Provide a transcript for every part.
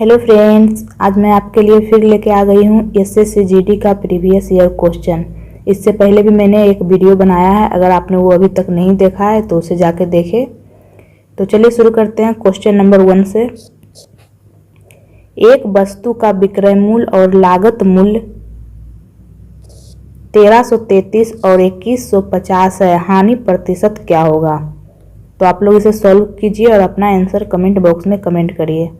Hello friends, आज मैं आपके लिए फिर लेके आ गई हूँ एसएससी जीडी का प्रीवियस ईयर क्वेश्चन। इससे पहले भी मैंने एक वीडियो बनाया है, अगर आपने वो अभी तक नहीं देखा है तो उसे जाके देखें। तो चलिए शुरू करते हैं क्वेश्चन नंबर 1 से। एक वस्तु का विक्रय मूल्य और लागत मूल्य 1333 और 2150 है, हानि प्रतिशत क्या होगा? तो आप लोग इसे सॉल्व कीजिए और अपना आंसर कमेंट बॉक्स में कमेंट करिए।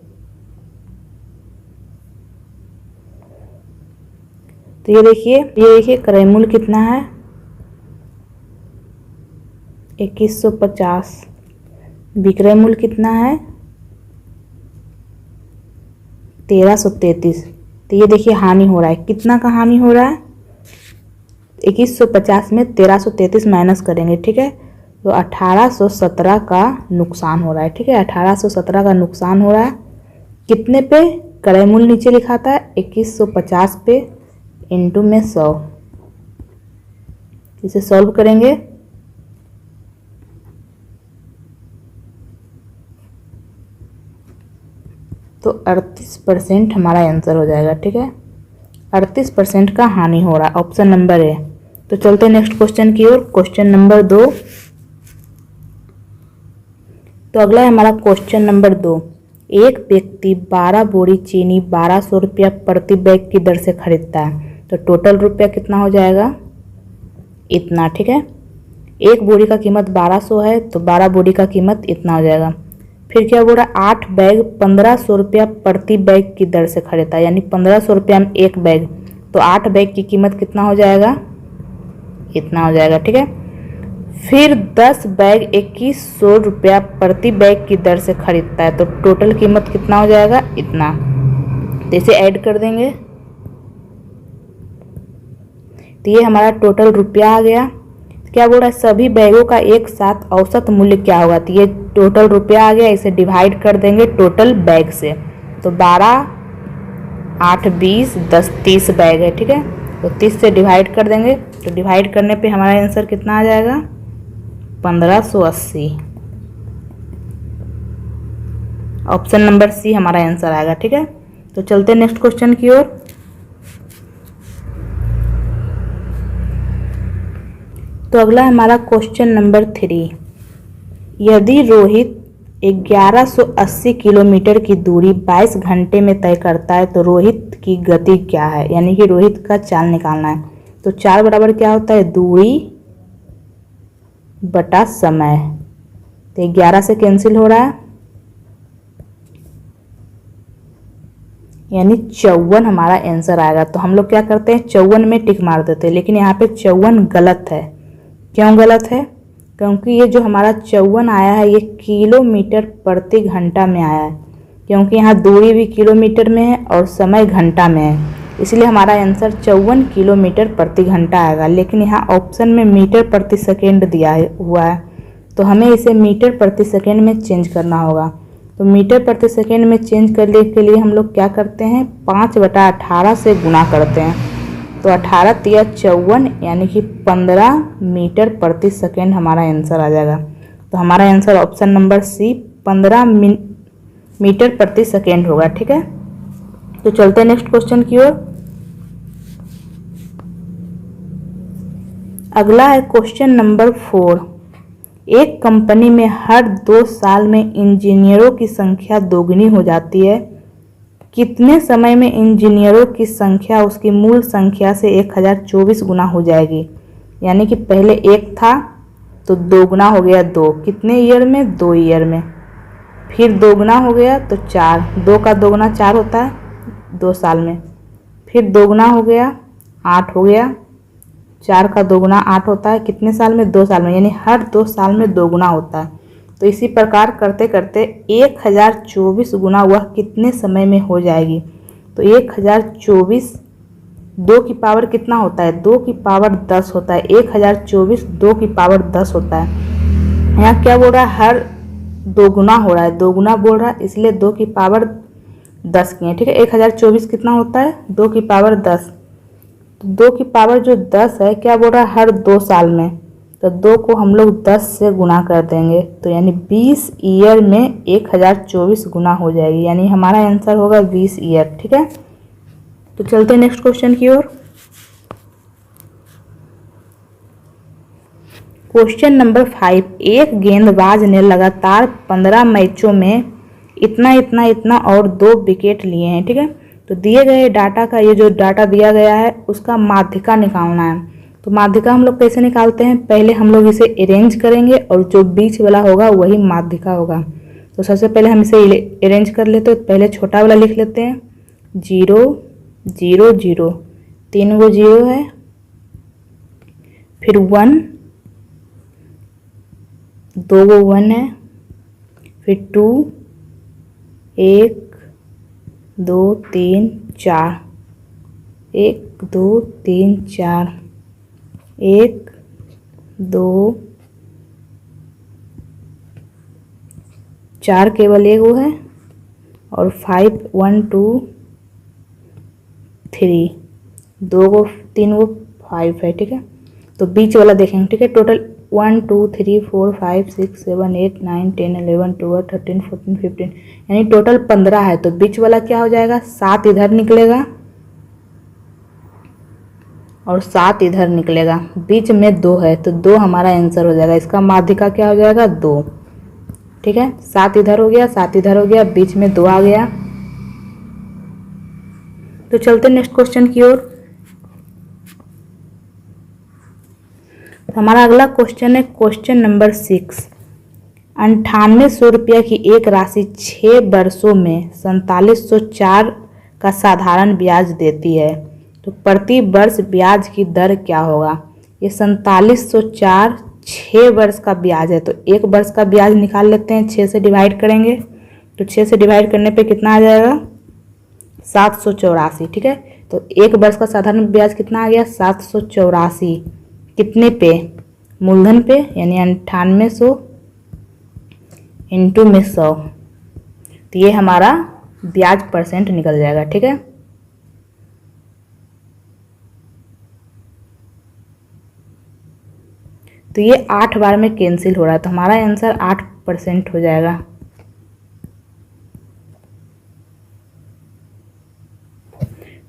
तो ये देखिए क्रय मूल्य कितना है 2150, विक्रय मूल्य कितना है 1333। तो ये देखिए हानि हो रहा है, कितना का हानि हो रहा है 2150 में 1333 माइनस करेंगे, ठीक है, तो 1817 का नुकसान हो रहा है। ठीक है, 1817 का नुकसान हो रहा है। कितने पे? क्रय मूल्य नीचे लिखा था 2150 पे इंटू में 100। इसे सॉल्व करेंगे तो 38% हमारा आंसर हो जाएगा। ठीक है, 38% का हानि हो रहा है, ऑप्शन नंबर ए। तो चलते हैं नेक्स्ट क्वेश्चन की ओर, क्वेश्चन नंबर 2। तो अगला है हमारा क्वेश्चन नंबर 2। एक व्यक्ति 12 बोरी चीनी 1200 रुपया प्रति बैग की दर से खरीदता है, तो टोटल रुपया कितना हो जाएगा? इतना। ठीक है, एक बोरी का कीमत 1200 है तो 12 बोरी का कीमत इतना हो जाएगा। फिर क्या बोल रहा है, 8 बैग 1500 रुपया प्रति बैग की दर से खरीदता है, यानी 1500 रुपया में एक बैग, तो 8 बैग की कीमत कितना हो जाएगा? इतना हो जाएगा। ठीक है, फिर 10 बैग 2100 रुपया प्रति बैग की दर से खरीदता है, तो टोटल कीमत कितना हो जाएगा? इतना। तो इसे ऐड कर देंगे तो ये हमारा टोटल रुपया आ गया। क्या बोल रहा है, सभी बैगों का एक साथ औसत मूल्य क्या होगा? तो ये टोटल रुपया आ गया, इसे डिवाइड कर देंगे टोटल बैग से। तो 12 8 20 10 30 बैग है। ठीक है, तो 30 से डिवाइड कर देंगे, तो डिवाइड करने पे हमारा आंसर कितना आ जाएगा? 1580। ऑप्शन नंबर सी हमारा आंसर आएगा। ठीक है, तो चलते हैं नेक्स्ट क्वेश्चन की ओर। तो अगला हमारा क्वेश्चन नंबर 3। यदि रोहित 1180 किलोमीटर की दूरी 22 घंटे में तय करता है, तो रोहित की गति क्या है? यानी कि रोहित का चाल निकालना है। तो 4 बराबर क्या होता है? दूरी बटा समय। तो 11 से कैंसिल हो रहा है, यानी 54 हमारा आंसर आएगा। तो हम लोग क्या करते हैं, 54 में टिक मार देते हैं, लेकिन यहाँ पे 54 गलत है। क्यों गलत है? क्योंकि ये जो हमारा 54 आया है ये किलोमीटर प्रति घंटा में आया है, क्योंकि यहाँ दूरी भी किलोमीटर में है और समय घंटा में है, इसलिए हमारा आंसर 54 किलोमीटर प्रति घंटा आएगा। लेकिन यहाँ ऑप्शन में मीटर प्रति सेकेंड दिया हुआ है, तो हमें इसे मीटर प्रति सेकेंड में चेंज करना होगा। तो मीटर प्रति सेकेंड में चेंज करने के लिए हम लोग क्या करते हैं, 5/18 से गुणा करते हैं। तो 18 तिया 54, यानी कि 15 मीटर प्रति सेकेंड हमारा आंसर आ जाएगा। तो हमारा answer option number C 15 metre प्रति सेकेंड होगा। ठीक है, तो चलते हैं नेक्स्ट क्वेश्चन की ओर। अगला है क्वेश्चन नंबर 4। एक कंपनी में हर 2 साल में इंजीनियरों की संख्या दोगुनी हो जाती है, कितने समय में इंजीनियरों की संख्या उसकी मूल संख्या से 1024 गुना हो जाएगी? यानी कि पहले 1 था तो 2 गुना हो गया 2, कितने ईयर में? 2 ईयर में। फिर 2 गुना हो गया तो 4, 2 का 2 गुना 4 होता है 2 साल में। फिर 2 गुना हो गया 8 हो गया, 4 का 2 गुना 8 होता है कितने साल में? 2 साल में, यानी हर 2 साल में 2 गुना होता है। तो इसी प्रकार करते करते 1024 गुना वह कितने समय में हो जाएगी? तो 1024 2 की पावर कितना होता है? 2 की पावर 10 होता है। 1024 2 की पावर 10 होता है। यहाँ क्या बोल रहा है, हर 2 गुना हो रहा है, 2 गुना बोल रहा है, इसलिए 2 की पावर 10 की है। ठीक है, 1024 कितना होता है? 2 की पावर 10। तो 2 की पावर जो 10 है, क्या बोल रहा है, हर 2 साल में। तो 2 को हम लोग 10 से गुना कर देंगे, तो यानी 20 ईयर में 1024 गुना हो जाएगी, यानी हमारा आंसर होगा 20 ईयर। ठीक है, तो चलते हैं नेक्स्ट क्वेश्चन की ओर। क्वेश्चन नंबर 5, एक गेंदबाज ने लगातार 15 मैचों में इतना इतना इतना और 2 विकेट लिए हैं। ठीक है, तो दिए गए डाटा का, ये जो डाटा दिया गया है उसका माध्यिका निकालना है। तो माध्यिका हम लोग कैसे निकालते हैं, पहले हम लोग इसे अरेंज करेंगे और जो बीच वाला होगा वही माध्यिका होगा। तो सबसे पहले हम इसे अरेंज कर लेते हैं। पहले छोटा वाला लिख लेते हैं, 0 0 0, 3 गो 0 है, फिर 1, 2 गो 1 है, फिर 2, 1 2 3 4, 1 2 3 4, 1 2 4 केवल एक वो है, और 5 1 2 3, 2 गो 3 गो 5 है। ठीक है, तो बीच वाला देखेंगे। ठीक है, टोटल 1 2 3 4 5 6 7 8 9 10 11 12 13 14 15, यानी टोटल 15 है। तो बीच वाला क्या हो जाएगा, 7 इधर निकलेगा और 7 इधर निकलेगा, बीच में 2 है, तो 2 हमारा आंसर हो जाएगा। इसका माध्यिका क्या हो जाएगा, 2। ठीक है, 7 इधर हो गया, 7 इधर हो गया, बीच में 2 आ गया। तो चलते नेक्स्ट क्वेश्चन की ओर। हमारा अगला क्वेश्चन है क्वेश्चन नंबर 6, 9800 रुपया की एक राशि 6 वर्षों में 4704 का साधारण ब्याज देती है, तो प्रति वर्ष ब्याज की दर क्या होगा। ये 4704 6 वर्ष का ब्याज है, तो 1 वर्ष का ब्याज निकाल लेते हैं, 6 से डिवाइड करेंगे, तो 6 से डिवाइड करने पे कितना आ जाएगा, 784। ठीक है, तो 1 वर्ष का साधारण ब्याज कितना आ गया, 784, कितने पे, मूलधन पे, यानी 9800 इंटू में 100, तो ये हमारा ब्याज परसेंट निकल जाएगा। ठीक है, तो ये 8 बार में कैंसिल हो रहा है, तो हमारा आंसर 8% हो जाएगा।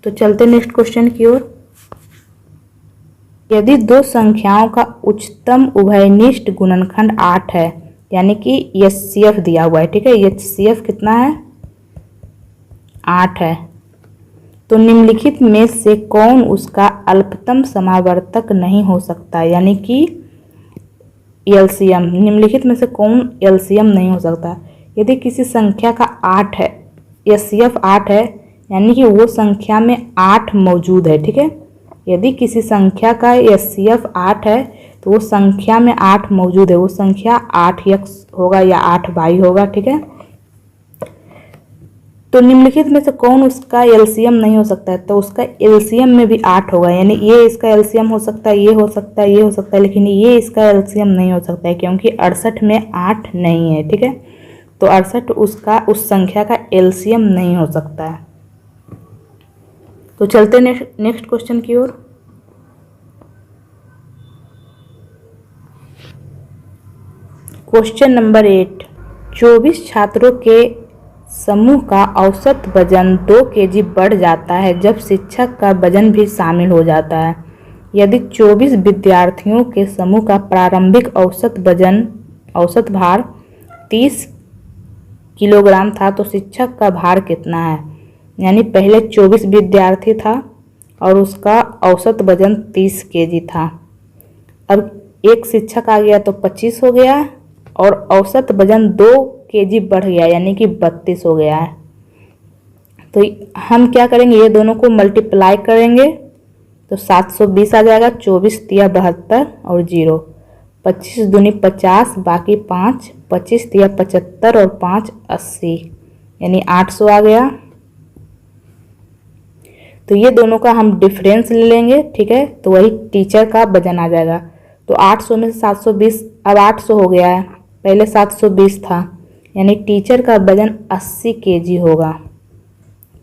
तो चलते नेक्स्ट क्वेश्चन की ओर। यदि 2 संख्याओं का उच्चतम उभयनिष्ठ गुणनखंड 8 है, यानी कि एचसीएफ दिया हुआ है। ठीक है, एचसीएफ कितना है, 8 है, तो निम्नलिखित में से कौन उसका अल्पतम समावर्तक नहीं हो सकता, यानी कि एलसीएम, निम्नलिखित में से कौन एलसीएम नहीं हो सकता। यदि किसी संख्या का 8 है, एचसीएफ 8 है, यानी कि वो संख्या में 8 मौजूद है। ठीक है, यदि किसी संख्या का एचसीएफ 8 है तो वो संख्या में 8 मौजूद है, वो संख्या 8x होगा या 8y होगा। ठीक है, तो निम्नलिखित में से कौन उसका एलसीएम नहीं हो सकता है, तो उसका एलसीएम में भी 8 होगा, यानी ये इसका एलसीएम हो सकता है, ये हो सकता है, ये हो सकता है, लेकिन ये इसका एलसीएम नहीं हो सकता है, क्योंकि 68 में 8 नहीं है। ठीक है, तो 68 उसका उस संख्या का एलसीएम नहीं हो सकता है। तो चलते नेक्स्ट क्वेश्चन की ओर। क्वेश्चन नंबर 8, 24 छात्रों के समूह का औसत वजन 2 केजी बढ़ जाता है जब शिक्षक का वजन भी शामिल हो जाता है। यदि 24 विद्यार्थियों के समूह का प्रारंभिक औसत भार 30 किलोग्राम था, तो शिक्षक का भार कितना है, यानी पहले 24 विद्यार्थी था और उसका औसत वजन 30 केजी था। अब एक शिक्षक आ गया तो 25 हो गया और औसत वजन 2 केजी बढ़ गया, यानी कि 32 हो गया है। तो हम क्या करेंगे, ये दोनों को मल्टीप्लाई करेंगे तो 720 आ जाएगा, 24 तिया 72 और 0, 25 दूनी 50, बाकी 5, 25 तिया 75 और 5 80, यानी 800 आ गया। तो ये दोनों का हम डिफरेंस ले लेंगे। ठीक है, तो वही टीचर का वजन आ जाएगा। तो 800 में से 720, अब 800 हो गया है, पहले 720 था, यानी टीचर का वजन 80 केजी होगा।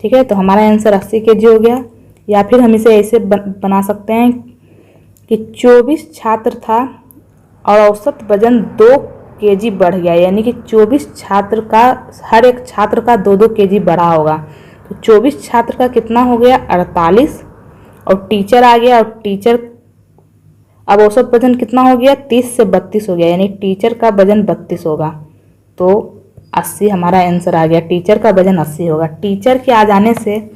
ठीक है, तो हमारा आंसर 80 केजी हो गया। या फिर हम इसे ऐसे बना सकते हैं कि 24 छात्र था और औसत वजन 2 केजी बढ़ गया, यानी कि 24 छात्र का, हर एक छात्र का 2-2 केजी बढ़ा होगा। तो 24 छात्र का कितना हो गया 48, और टीचर आ गया, और टीचर अब औसत वजन कितना हो गया 30 से 32 हो गया, यानी टीचर का वजन 32 होगा। तो 80 हमारा आंसर आ गया, टीचर का वजन 80 होगा। टीचर के आ जाने से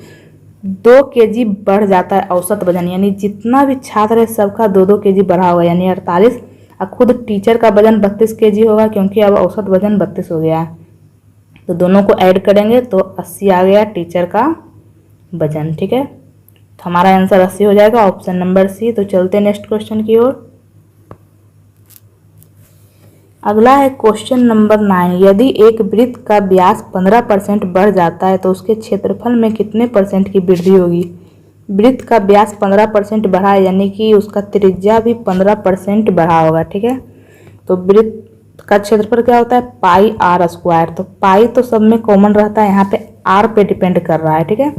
2 केजी बढ़ जाता है औसत वजन, यानी जितना भी छात्र है सबका 2-2 केजी बढ़ा होगा, यानी 48। और खुद टीचर का वजन 32 केजी होगा, क्योंकि अब औसत वजन 32 हो गया है। तो दोनों को ऐड करेंगे तो 80 आ गया टीचर का वजन। ठीक है, तो हमारा आंसर 80 हो जाएगा, ऑप्शन नंबर सी। तो चलते नेक्स्ट क्वेश्चन की ओर। अगला है क्वेश्चन नंबर 9। यदि एक वृत्त का व्यास 15% बढ़ जाता है तो उसके क्षेत्रफल में कितने परसेंट की वृद्धि होगी। वृत्त का व्यास 15% बढ़ा है, यानी कि उसका त्रिज्या भी 15% बढ़ा होगा। ठीक है, तो वृत्त का क्षेत्रफल क्या होता है पाई आर स्क्वायर। तो पाई तो सब में कॉमन रहता है, यहाँ पे आर पे डिपेंड कर रहा है। ठीक है,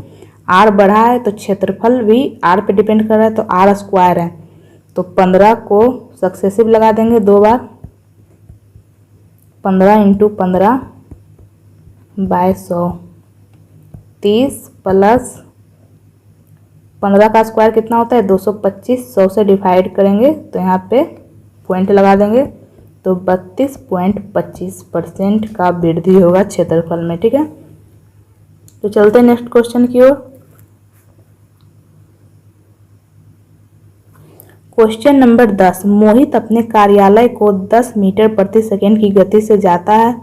आर बढ़ा है तो क्षेत्रफल भी आर पे डिपेंड कर रहा है, तो आर स्क्वायर है। तो 15 को सक्सेसिव लगा देंगे 2 बार, 15 × 15/100, 30 प्लस 15 का स्क्वायर कितना होता है 225, 100 से डिवाइड करेंगे तो यहाँ पे पॉइंट लगा देंगे, तो 32.25% का वृद्धि होगा क्षेत्रफल में। ठीक है, तो चलते हैं नेक्स्ट क्वेश्चन की ओर। Question number 10। मोहित अपने कार्यालय को 10 मीटर प्रति सेकेंड की गति से जाता है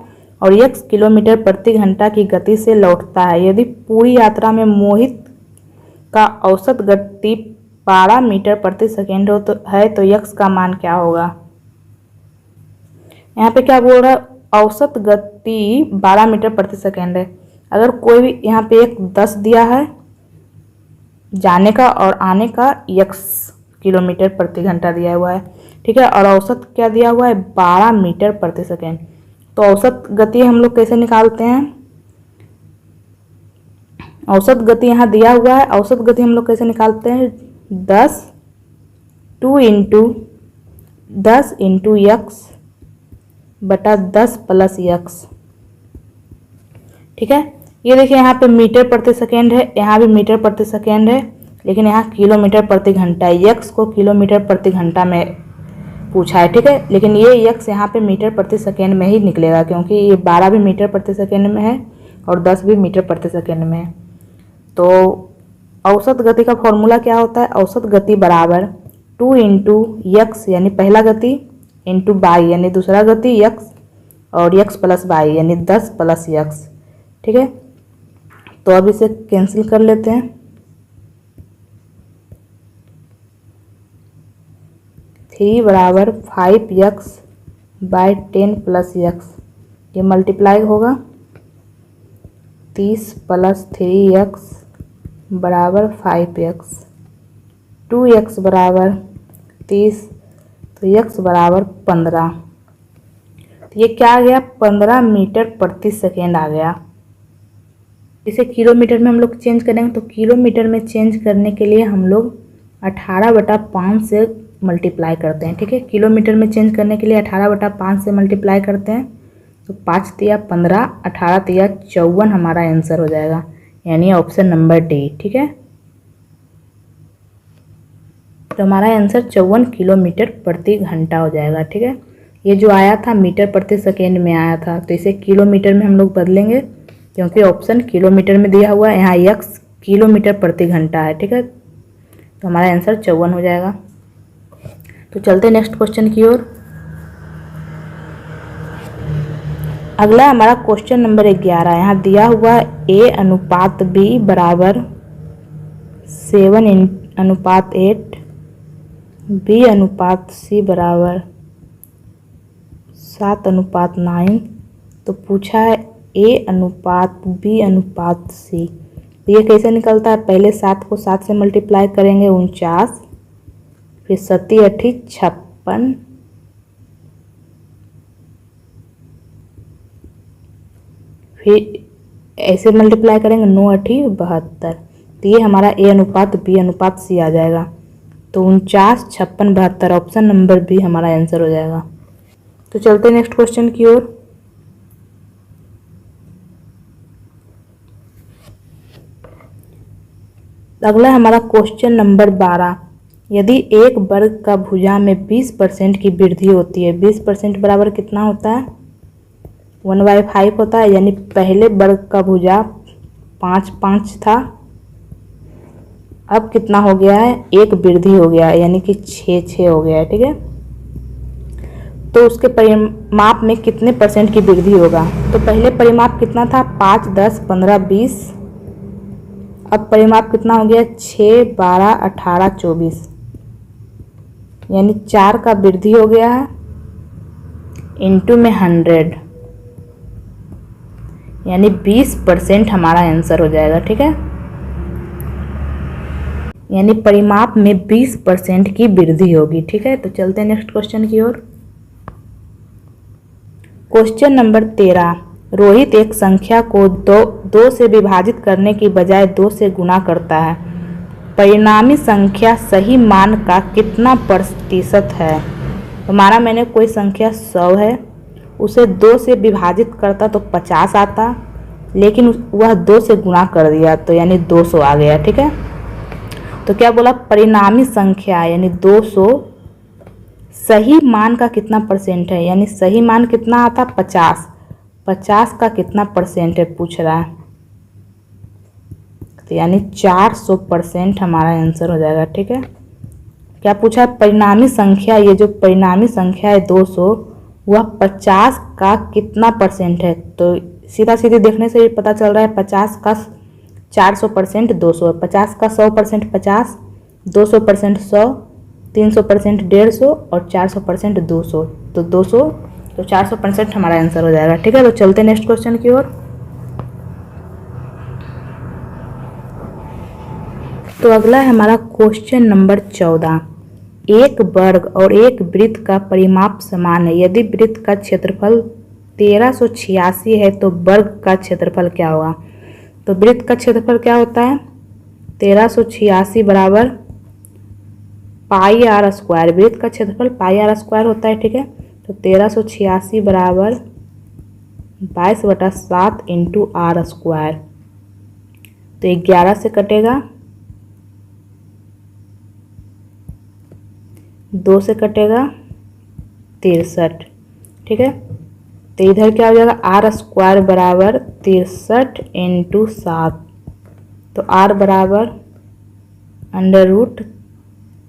और x किलोमीटर प्रति घंटा की गति से लौटता है। यदि पूरी यात्रा में मोहित का औसत गति 12 मीटर प्रति सेकेंड है तो x का मान क्या होगा। यहाँ पे क्या बोल रहा है, औसत गति 12 मीटर प्रति सेकेंड है। अगर कोई भी यहाँ पे एक 10 दिया है जाने का और आने का x किलोमीटर प्रति घंटा दिया हुआ है। ठीक है, और औसत क्या दिया हुआ है 12 मीटर प्रति सेकेंड। तो औसत गति हम लोग कैसे निकालते हैं, औसत गति यहाँ दिया हुआ है, औसत गति हम लोग कैसे निकालते हैं 10 × x बटा 10 प्लस x। ठीक है, ये देखिए यहाँ पे मीटर प्रति सेकेंड है, यहाँ भी मीटर प्रति सेकेंड है, लेकिन यहाँ किलोमीटर प्रति घंटा है। x को किलोमीटर प्रति घंटा में पूछा है। ठीक है, लेकिन ये x यहाँ पे मीटर प्रति सेकेंड में ही निकलेगा, क्योंकि ये 12 भी मीटर प्रति सेकेंड में है और 10 भी मीटर प्रति सेकेंड में है। तो औसत गति का फॉर्मूला क्या होता है, औसत गति बराबर 2 × x यानी पहला गति इंटू y यानी दूसरा गति x, और x प्लस y यानी 10 प्लस x। ठीक है, तो अब इसे कैंसिल कर लेते हैं। 3 बराबर 5x/10 प्लस x, ये मल्टीप्लाई होगा 30 प्लस 3x बराबर 5x, 2x बराबर 30, तो x बराबर 15। तो ये क्या आ गया 15 मीटर प्रति सेकेंड आ गया। इसे किलोमीटर में हम लोग चेंज करेंगे, तो किलोमीटर में चेंज करने के लिए हम लोग 18/5 से मल्टीप्लाई करते हैं। ठीक है, किलोमीटर में चेंज करने के लिए 18/5 से मल्टीप्लाई करते हैं, तो 5 × 15, 18 × 54 हमारा आंसर हो जाएगा, यानी ऑप्शन नंबर डी। ठीक है, तो हमारा आंसर 54 किलोमीटर प्रति घंटा हो जाएगा। ठीक है, ये जो आया था मीटर प्रति सेकेंड में आया था, तो इसे किलोमीटर में हम लोग बदलेंगे, क्योंकि ऑप्शन किलोमीटर में दिया हुआ है, यहाँ x किलोमीटर प्रति घंटा है। ठीक है, तो हमारा आंसर 54 हो जाएगा। तो चलते नेक्स्ट क्वेश्चन की ओर। अगला हमारा क्वेश्चन नंबर 11। यहाँ दिया हुआ A/B बराबर 7:8, B/C बराबर 7:9। तो पूछा है A/B/C, तो ये कैसे निकलता है, पहले 7 को 7 से मल्टीप्लाई करेंगे 49, फिर 7 × 8 = 56, फिर ऐसे मल्टीप्लाई करेंगे 9 × 8 = 72। तो ये हमारा A/B/C आ जाएगा। तो 49, 56, 72 ऑप्शन नंबर बी हमारा आंसर हो जाएगा। तो चलते हैं नेक्स्ट क्वेश्चन की ओर। अगला हमारा क्वेश्चन नंबर 12। यदि एक वर्ग का भुजा में 20% की वृद्धि होती है, 20% बराबर कितना होता है? 1/5 होता है। यानी पहले वर्ग का भुजा 5 था, अब कितना हो गया है? एक वृद्धि हो गया है, यानी कि 6 हो गया है। ठीक है, तो उसके परिमाप में कितने परसेंट की वृद्धि होगा? तो पहले परिमाप कितना था? 5, 10, 15, 20। अब परिमाप कितना हो गया? 6, 12, 18, 24, यानी 4 का वृद्धि हो गया है। इंटू में 100, यानी 20% हमारा आंसर हो जाएगा। ठीक है, यानी परिमाप में 20% की वृद्धि होगी। ठीक है, तो चलते हैं नेक्स्ट क्वेश्चन की ओर। Question number 13। रोहित एक संख्या को दो से विभाजित करने की बजाय 2 से गुणा करता है। परिणामी संख्या सही मान का कितना प्रतिशत है? तो माना मैंने कोई संख्या 100 है, उसे 2 से विभाजित करता तो 50 आता, लेकिन वह 2 से गुणा कर दिया तो यानी 200 आ गया। ठीक है, तो क्या बोला? परिणामी संख्या यानी 200 सही मान का कितना परसेंट है, यानी सही मान कितना आता? 50। 50 का कितना परसेंट है पूछ रहा है, तो यानी 400% हमारा आंसर हो जाएगा। ठीक है, क्या पूछा है? परिणामी संख्या, ये जो परिणामी संख्या है 200, वह 50 का कितना परसेंट है? तो सीधा सीधे देखने से ही पता चल रहा है 50 का 400% 200 है। 50 का 100% 50, 200% 100, 300% 150 और 400% 200। तो 200 तो 400% हमारा आंसर हो जाएगा। ठीक है, तो चलते हैं नेक्स्ट क्वेश्चन की ओर। तो अगला है हमारा क्वेश्चन नंबर 14। एक वर्ग और एक वृत्त का परिमाप समान है। यदि वृत्त का क्षेत्रफल 1386 है तो वर्ग का क्षेत्रफल क्या होगा? तो वृत्त का क्षेत्रफल क्या होता है? 1386 बराबर पाई आर स्क्वायर। वृत्त का क्षेत्रफल पाई आर स्क्वायर होता है। ठीक है, तो 1386 बराबर 22/7 इंटू आर स्क्वायर। तो 11 से कटेगा, 2 से कटेगा 63। ठीक है, तो इधर क्या हो जाएगा? आर स्क्वायर बराबर 63 इंटू 7। तो आर बराबर अंडर रूट,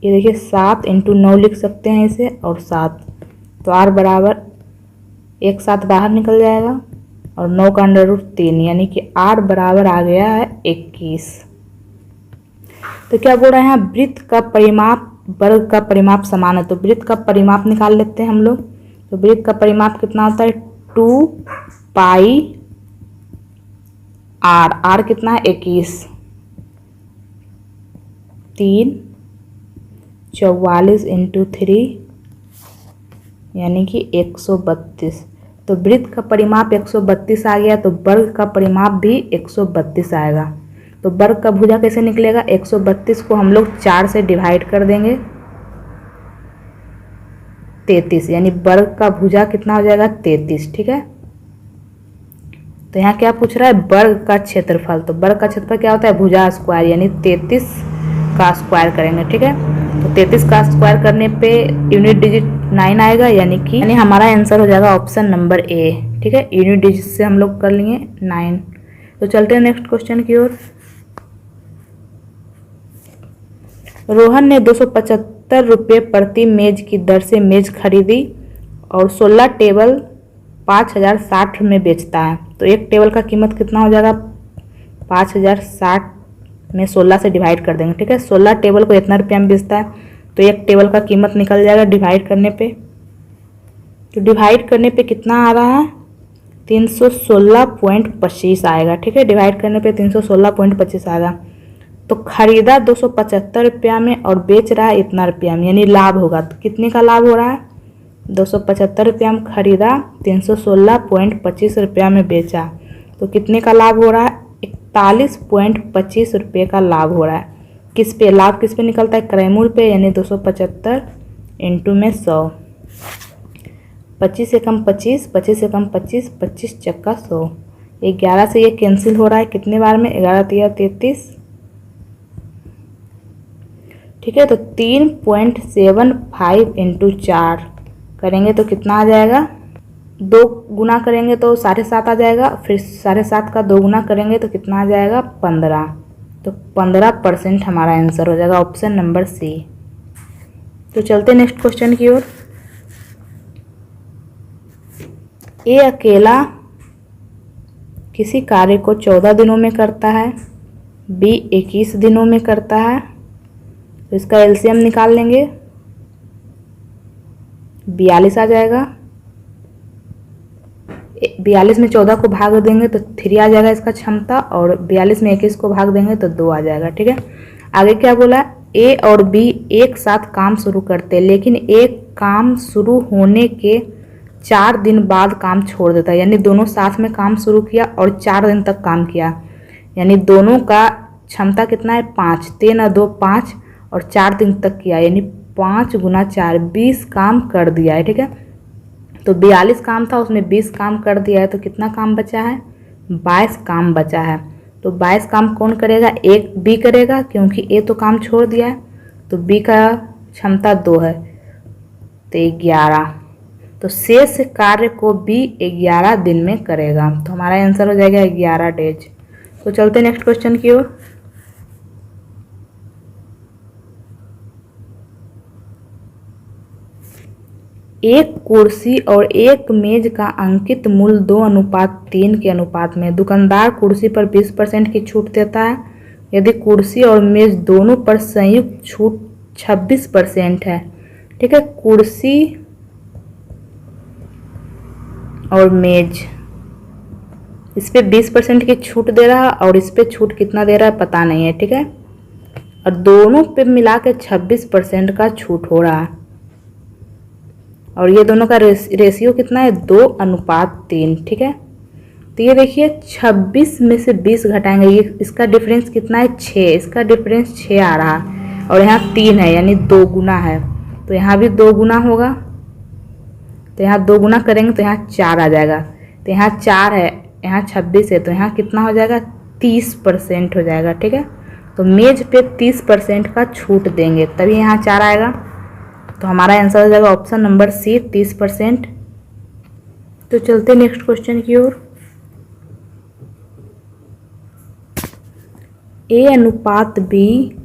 ये देखिए 7 इंटू 9 लिख सकते हैं इसे, और 7। तो आर बराबर एक 7 बाहर निकल जाएगा और 9 का अंडर रूट 3, यानी कि आर बराबर आ गया है 21। तो क्या बोल रहे हैं? वृत्त का परिमाप वर्ग का परिमाप समान है, तो वृत्त का परिमाप निकाल लेते हैं हम लोग। तो वृत्त का परिमाप कितना होता है? 2 पाई आर। आर कितना है? 21। 3 44 इंटू 3, यानी कि 132। तो वृत्त का परिमाप 132 आ गया, तो वर्ग का परिमाप भी 132 आएगा। तो वर्ग का भुजा कैसे निकलेगा? 132 को हम लोग 4 से डिवाइड कर देंगे, 33, यानी वर्ग का भुजा कितना हो जाएगा? 33। ठीक है, तो यहाँ क्या पूछ रहा है? वर्ग का क्षेत्रफल। तो वर्ग का क्षेत्रफल क्या होता है? भुजा स्क्वायर, यानी 33 का स्क्वायर करेंगे। ठीक है, तो 33 का स्क्वायर करने पे यूनिट डिजिट 9 आएगा, यानी हमारा आंसर हो जाएगा ऑप्शन नंबर ए। ठीक है, यूनिट डिजिट से हम लोग कर लेंगे 9। तो चलते हैं नेक्स्ट क्वेश्चन की ओर। रोहन ने 275 रुपये प्रति मेज की दर से मेज खरीदी और 16 टेबल 5060 में बेचता है। तो एक टेबल का कीमत कितना हो जाएगा? 5060 में 16 से डिवाइड कर देंगे। ठीक है, 16 टेबल को इतना रुपया में बेचता है, तो एक टेबल का कीमत निकल जाएगा डिवाइड करने पे। तो डिवाइड करने पे कितना आ रहा है? 316.25 आएगा। ठीक है, डिवाइड करने पे 316.25 आएगा। तो खरीदा 275 रुपया में और बेच रहा है इतना रुपया में, यानी लाभ होगा। तो कितने का लाभ हो रहा है? 275 रुपया में खरीदा, 316.25 रुपया में बेचा, तो कितने का लाभ हो रहा है? 41.25 रुपये का लाभ हो रहा है। किस पे लाभ किस पे निकलता है, क्रय मूल्य पे, यानी 275 इंटू में 100। 25 से कम 25, 25 से कम 25, 25 चक्का 100। 11 से ये कैंसिल हो रहा है कितने बार में, 11 तिया 33, ठीक है। तो 3.75 इंटू 4 करेंगे तो कितना आ जाएगा, 2 गुना करेंगे तो 7.5 आ जाएगा, फिर 7.5 का 2 गुना करेंगे तो कितना आ जाएगा, 15। तो 15% हमारा आंसर हो जाएगा, ऑप्शन नंबर सी। तो चलते नेक्स्ट क्वेश्चन की ओर। ए अकेला किसी कार्य को 14 दिनों में करता है, बी 21 दिनों में करता है। तो इसका एलसीएम निकाल लेंगे, 42 आ जाएगा। 42 में 14 को भाग देंगे तो 3 आ जाएगा इसका क्षमता, और 42 में 21 को भाग देंगे तो 2 आ जाएगा, ठीक है। आगे क्या बोला, ए और बी एक साथ काम शुरू करते हैं, लेकिन एक काम शुरू होने के 4 दिन बाद काम छोड़ देता है, यानी दोनों साथ में काम शुरू किया और 4 दिन तक काम किया, यानी दोनों का क्षमता कितना है, 5, 3 और 2 5, और 4 दिन तक किया, यानी 5 गुना 4 20 काम कर दिया है, ठीक है। तो 42 काम था, उसमें 20 काम कर दिया है, तो कितना काम बचा है, 22 काम बचा है। तो 22 काम कौन करेगा, एक बी करेगा, क्योंकि ए तो काम छोड़ दिया है, तो बी का क्षमता 2 है, तो 11। तो शेष कार्य को बी 11 दिन में करेगा, तो हमारा आंसर हो जाएगा 11 डेज। तो चलते नेक्स्ट क्वेश्चन की ओर। एक कुर्सी और एक मेज का अंकित मूल्य 2:3 के अनुपात में, दुकानदार कुर्सी पर 20% की छूट देता है यदि कुर्सी और मेज दोनों पर संयुक्त छूट 26% है, ठीक है। कुर्सी और मेज, इस पे 20% की छूट दे रहा है और इस पे छूट कितना दे रहा है पता नहीं है, ठीक है। और दोनों पे मिला के 26% का छूट हो रहा है, और ये दोनों का रेशियो कितना है, 2:3, ठीक है। तो ये देखिए 26 में से 20 घटाएंगे, ये इसका डिफरेंस कितना है, 6, इसका डिफरेंस 6 आ रहा है, और यहाँ 3 है, यानी 2 गुना है, तो यहाँ भी 2 गुना होगा, तो यहाँ 2 गुना करेंगे तो यहाँ 4 आ जाएगा, तो यहाँ 4 है, यहाँ 26 है, तो यहाँ कितना हो जाएगा, 30% हो जाएगा, ठीक है। तो मेज पे 30% का छूट देंगे तभी यहाँ 4 आएगा, तो हमारा आंसर हो जाएगा ऑप्शन नंबर सी, 30%। तो चलते नेक्स्ट क्वेश्चन की ओर। ए अनुपात बी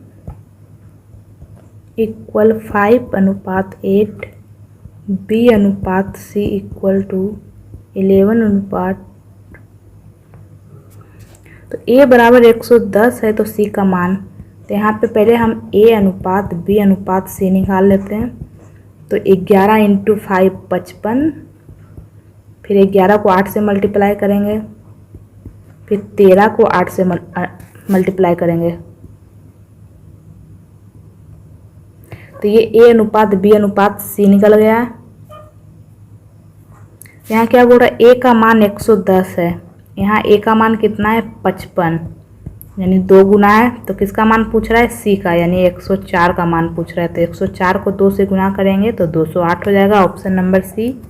इक्वल 5:8, बी अनुपात सी इक्वल टू 11 तो ए बराबर 110 है, तो सी का मान, तो यहाँ पे पहले हम ए अनुपात बी अनुपात सी निकाल लेते हैं। तो 11 इंटू 5 55, फिर 11 को 8 से मल्टीप्लाई करेंगे, फिर 13 को 8 से मल्टीप्लाई करेंगे, तो ये ए अनुपात बी अनुपात सी निकल गया। यहाँ क्या बोल रहा है, ए का मान 110 है, यहाँ ए का मान कितना है, 55, यानी 2 गुना है, तो किसका मान पूछ रहा है, सी का, यानी 104 का मान पूछ रहा है, तो 104 को 2 से गुना करेंगे तो 208 हो जाएगा, ऑप्शन नंबर सी।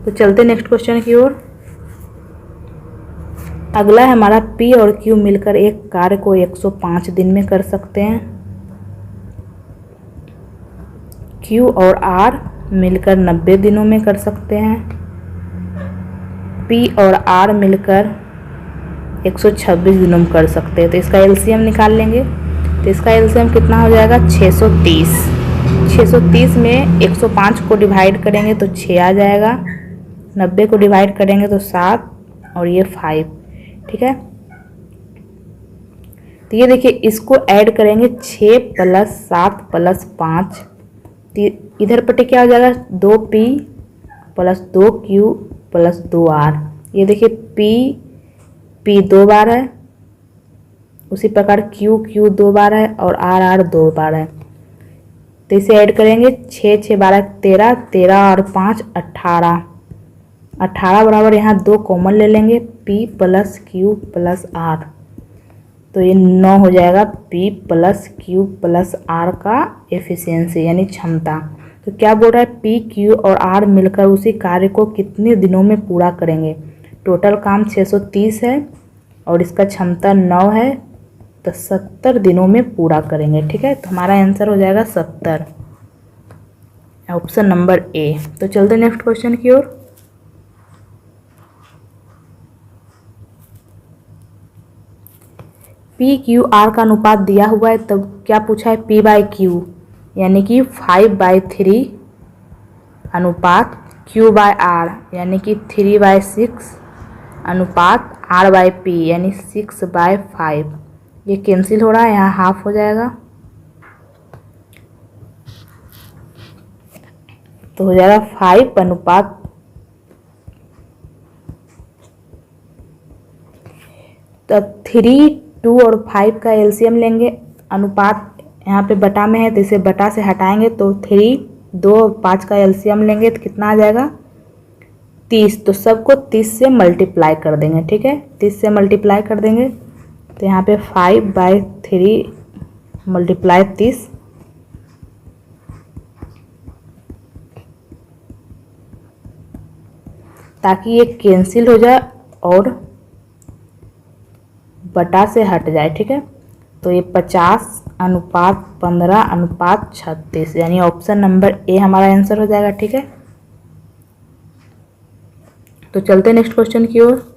तो चलते नेक्स्ट क्वेश्चन की ओर। अगला है हमारा पी और क्यू मिलकर एक कार्य को 105 दिन में कर सकते हैं, क्यू और आर मिलकर 90 दिनों में कर सकते हैं, पी और आर मिलकर 126 दिनों में कर सकते हैं। तो इसका एलसीएम निकाल लेंगे, तो इसका एलसीएम कितना हो जाएगा, 630। 630 में 105 को डिवाइड करेंगे तो 6 आ जाएगा, 90 को डिवाइड करेंगे तो 7, और ये 5, ठीक है। तो ये देखिए इसको ऐड करेंगे, 6 + 7 + 5, तो इधर पट्टी क्या हो जाएगा, 2p + 2q + 2r। ये देखिए p 2 बार है, उसी प्रकार q 2 बार है, और r 2 बार है, तो इसे ऐड करेंगे, 6 6 12 13, 13 और 5 18, 18 बराबर यहाँ 2 कॉमन ले लेंगे, p + q + r, तो ये 9 हो जाएगा P plus Q plus R का एफिशिएंसी यानी क्षमता। तो क्या बोल रहा है, P Q और R मिलकर उसी कार्य को कितने दिनों में पूरा करेंगे। टोटल काम 630 है और इसका क्षमता 9 है, तो 70 दिनों में पूरा करेंगे। ठीक है, तो हमारा आंसर हो जाएगा 70, ऑप्शन नंबर ए। तो चलते नेक्स्ट क्वेश्चन की ओर। पी क्यू आर का अनुपात दिया हुआ है, तब क्या पूछा है, P बाई क्यू यानी कि 5/3 अनुपात Q बाय R यानी कि 3/6 अनुपात R बाई P यानी 6/5। ये कैंसिल हो रहा है, यहाँ हाफ हो जाएगा, तो हो जाएगा 5 अनुपात, तो 3, 2 और 5 का एलसीएम लेंगे। अनुपात यहाँ पे बटा में है तो इसे बटा से हटाएंगे, तो 3, 2 और 5 का एलसीएम लेंगे तो कितना आ जाएगा 30। तो सबको 30 से मल्टीप्लाई कर देंगे। ठीक है, 30 से मल्टीप्लाई कर देंगे तो यहाँ पे 5/3 मल्टीप्लाई 30, ताकि ये कैंसिल हो जाए और बटा से हट जाए। ठीक है, तो ये 50/15/36 यानी ऑप्शन नंबर ए हमारा आंसर हो जाएगा। ठीक है, तो चलते नेक्स्ट क्वेश्चन की ओर।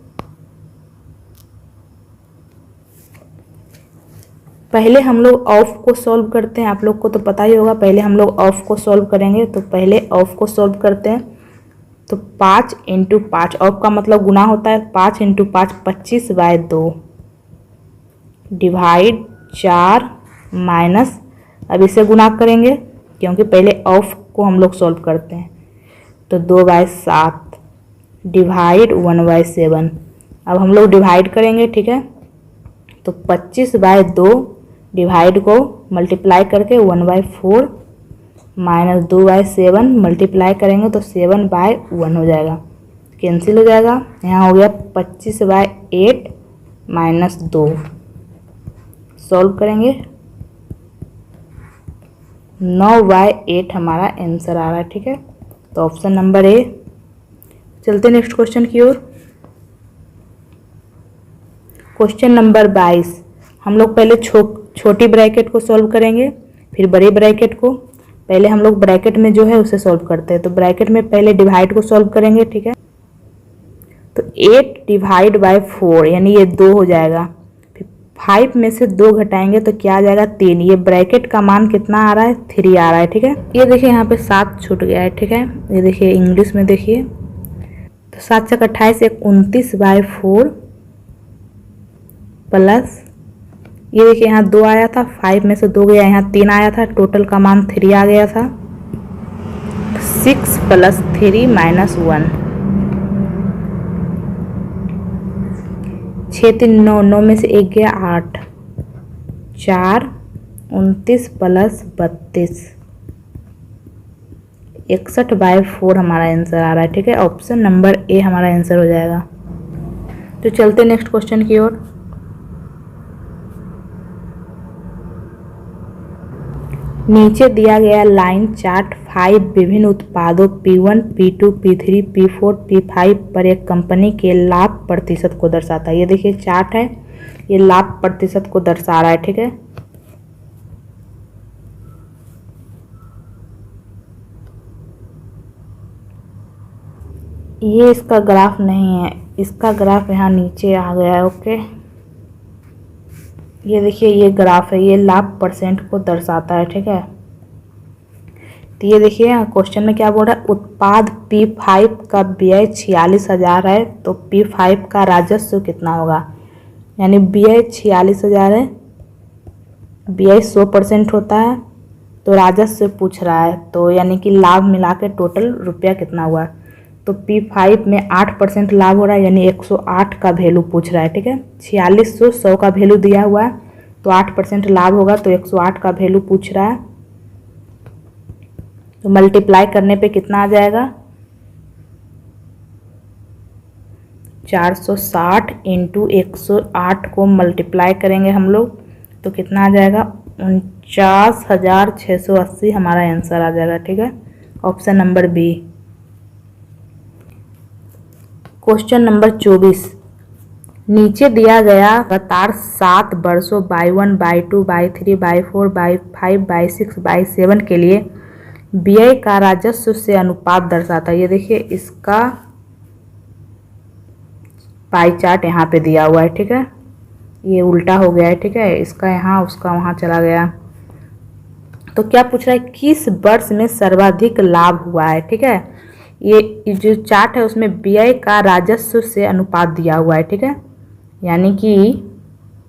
पहले हम लोग ऑफ को सॉल्व करते हैं, आप लोग को तो पता ही होगा। पहले हम लोग ऑफ को सॉल्व करेंगे, तो पहले ऑफ को सॉल्व करते हैं। तो 5 × 5, ऑफ का मतलब गुना होता है, 5 × 5 25/2 डिवाइड 4 माइनस, अब इसे गुना करेंगे क्योंकि पहले ऑफ को हम लोग सॉल्व करते हैं, तो 2/7 डिवाइड 1/7। अब हम लोग डिवाइड करेंगे। ठीक है, तो 25/2 डिवाइड को मल्टीप्लाई करके 1/4 माइनस 2/7 मल्टीप्लाई करेंगे तो 7/1 हो जाएगा, कैंसिल हो जाएगा। यहाँ हो गया 25/8 माइनस 2, सॉल्व करेंगे 9/8 हमारा आंसर आ रहा है। ठीक है, तो ऑप्शन नंबर ए। चलते नेक्स्ट क्वेश्चन की ओर। क्वेश्चन नंबर 22, हम लोग पहले छोटी ब्रैकेट को सॉल्व करेंगे, फिर बड़े ब्रैकेट को। पहले हम लोग ब्रैकेट में जो है उसे सॉल्व करते हैं, तो ब्रैकेट में पहले डिवाइड को सॉल्व करेंगे। ठीक है, तो 8/4 यानी ये 2 हो जाएगा, फिर 5 में से 2 घटाएंगे तो क्या आ जाएगा 3। ये ब्रैकेट का मान कितना आ रहा है 3 आ रहा है। ठीक है, ये देखिए यहाँ पे 7 छूट गया है। ठीक है, ये देखिए इंग्लिश में देखिए, तो 7 × 28 29/4 प्लस, ये देखिए यहाँ 2 आया था, 5 में से 2 गया, यहाँ 3 आया था, टोटल का मान 3 आ गया था। 6 + 3 - 1, 6 × 3 = 9, 9 में से 1 गया 8, 4 29 + 32 61/4 हमारा आंसर आ रहा है। ठीक है, ऑप्शन नंबर ए हमारा आंसर हो जाएगा। तो चलते नेक्स्ट क्वेश्चन की ओर। नीचे दिया गया लाइन चार्ट 5 विभिन्न उत्पादों P1, P2, P3, P4, P5 पर एक कंपनी के लाभ प्रतिशत को दर्शाता है। ये देखिए चार्ट है, ये लाभ प्रतिशत को दर्शा रहा है। ठीक है, ये इसका ग्राफ नहीं है, इसका ग्राफ यहाँ नीचे आ गया है। ओके, ये देखिए ये ग्राफ है, ये लाभ परसेंट को दर्शाता है। ठीक है, तो ये देखिए क्वेश्चन में क्या बोल रहा है, उत्पाद P5 का व्यय 46,000 है, तो P5 का राजस्व कितना होगा। यानी व्यय 46,000 है, व्यय 100% होता है, तो राजस्व पूछ रहा है, तो यानी कि लाभ मिला के टोटल रुपया कितना हुआ। तो P5 में 8% लाभ हो रहा है, यानी 108 का वैल्यू पूछ रहा है। ठीक है, 4600 100 का वैल्यू दिया हुआ है, तो 8% लाभ होगा, तो 108 का वैल्यू पूछ रहा है। तो मल्टीप्लाई करने पे कितना आ जाएगा, 460 इंटू 108 को मल्टीप्लाई करेंगे हम लोग तो कितना आ जाएगा 49,680 हमारा आंसर आ जाएगा। ठीक है, option number B. Question number 24, नीचे दिया गया लगातार 7 वर्षों by 1 by 2 by 3 by 4 by 5 by 6 by 7 के लिए व्यय का राजस्व से अनुपात दर्शाता है। ये देखिए इसका पाई चार्ट यहाँ पे दिया हुआ है। ठीक है, ये उल्टा हो गया है। ठीक है, इसका यहाँ उसका वहाँ चला गया। तो क्या पूछ रहा है, किस वर्ष में सर्वाधिक लाभ हुआ है। ठीक है, ये जो चार्ट है उसमें व्यय का राजस्व से अनुपात दिया हुआ है। ठीक है, यानी कि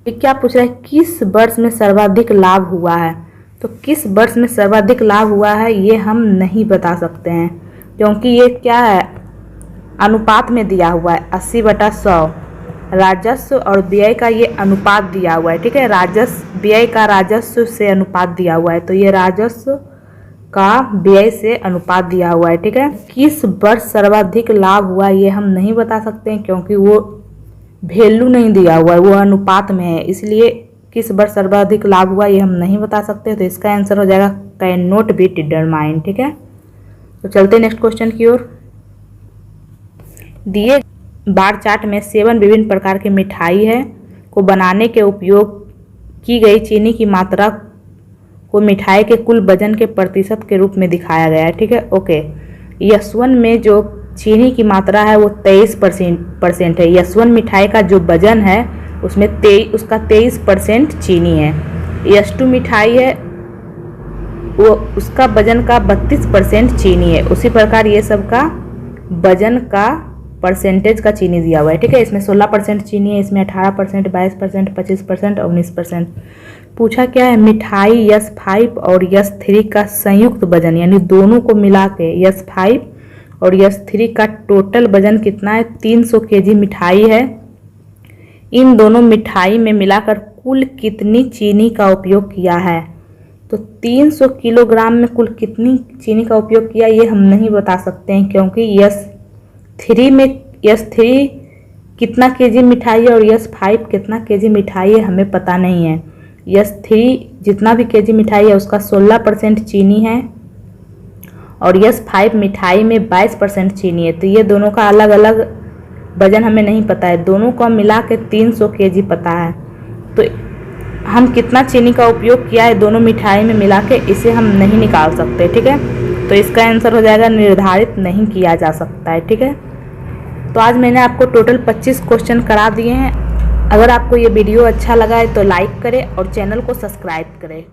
क्या पूछ रहा है, किस वर्ष में सर्वाधिक लाभ हुआ है। तो किस वर्ष में सर्वाधिक लाभ हुआ है ये हम नहीं बता सकते हैं, क्योंकि ये क्या है, अनुपात में दिया हुआ है 80/100। राजस्व और व्यय का ये अनुपात दिया हुआ है। ठीक है, राजस्व व्यय का राजस्व से अनुपात दिया हुआ है, तो ये राजस्व का व्यय से अनुपात दिया हुआ है। ठीक है, किस वर्ष सर्वाधिक लाभ हुआ ये हम नहीं बता सकते हैं, क्योंकि वो वैल्यू नहीं दिया हुआ है, वो अनुपात में है, इसलिए किस वर्ष सर्वाधिक लाभ हुआ ये हम नहीं बता सकते। तो इसका आंसर हो जाएगा कैन नॉट बी डिटरमाइंड। ठीक है, तो चलते नेक्स्ट क्वेश्चन की ओर। दिए बार चार्ट में 7 विभिन्न प्रकार की मिठाई है को बनाने के उपयोग की गई चीनी की मात्रा को मिठाई के कुल वजन के प्रतिशत के रूप में दिखाया गया है। ठीक है, ओके। यस1 में जो चीनी की मात्रा है वो 23% है। यस1 मिठाई का जो वजन है उसमें उसका 23% चीनी है। यस2 मिठाई है वो उसका वजन का 32% चीनी है। उसी प्रकार ये सब का वजन का परसेंटेज का चीनी दिया हुआ है। ठीक है, इसमें 16% चीनी है, इसमें 18%, 22%, 25% और 19%। पूछा क्या है, मिठाई यस5 और यस3 का संयुक्त वजन, यानी दोनों को मिला के यस5 और यस3 का टोटल वजन कितना है, 300 kg मिठाई है। इन दोनों मिठाई में मिलाकर कुल कितनी चीनी का उपयोग किया है। तो 300 किलोग्राम में कुल कितनी चीनी का उपयोग किया ये हम नहीं बता सकते हैं, क्योंकि यस3 कितना केजी मिठाई है और यस5 कितना केजी मिठाई है हमें पता नहीं है। यस3 जितना भी केजी मिठाई है उसका 16% चीनी है और यस5 मिठाई में 22% चीनी है। तो ये दोनों का अलग अलग वजन हमें नहीं पता है, दोनों को मिला के 300 केजी पता है। तो हम कितना चीनी का उपयोग किया है दोनों मिठाई में मिला के इसे हम नहीं निकाल सकते। ठीक है, तो इसका आंसर हो जाएगा निर्धारित नहीं किया जा सकता है। ठीक है, तो आज मैंने आपको टोटल 25 क्वेश्चन करा दिए हैं। अगर आपको ये वीडियो अच्छा लगा है तो लाइक करें और चैनल को सब्सक्राइब करें।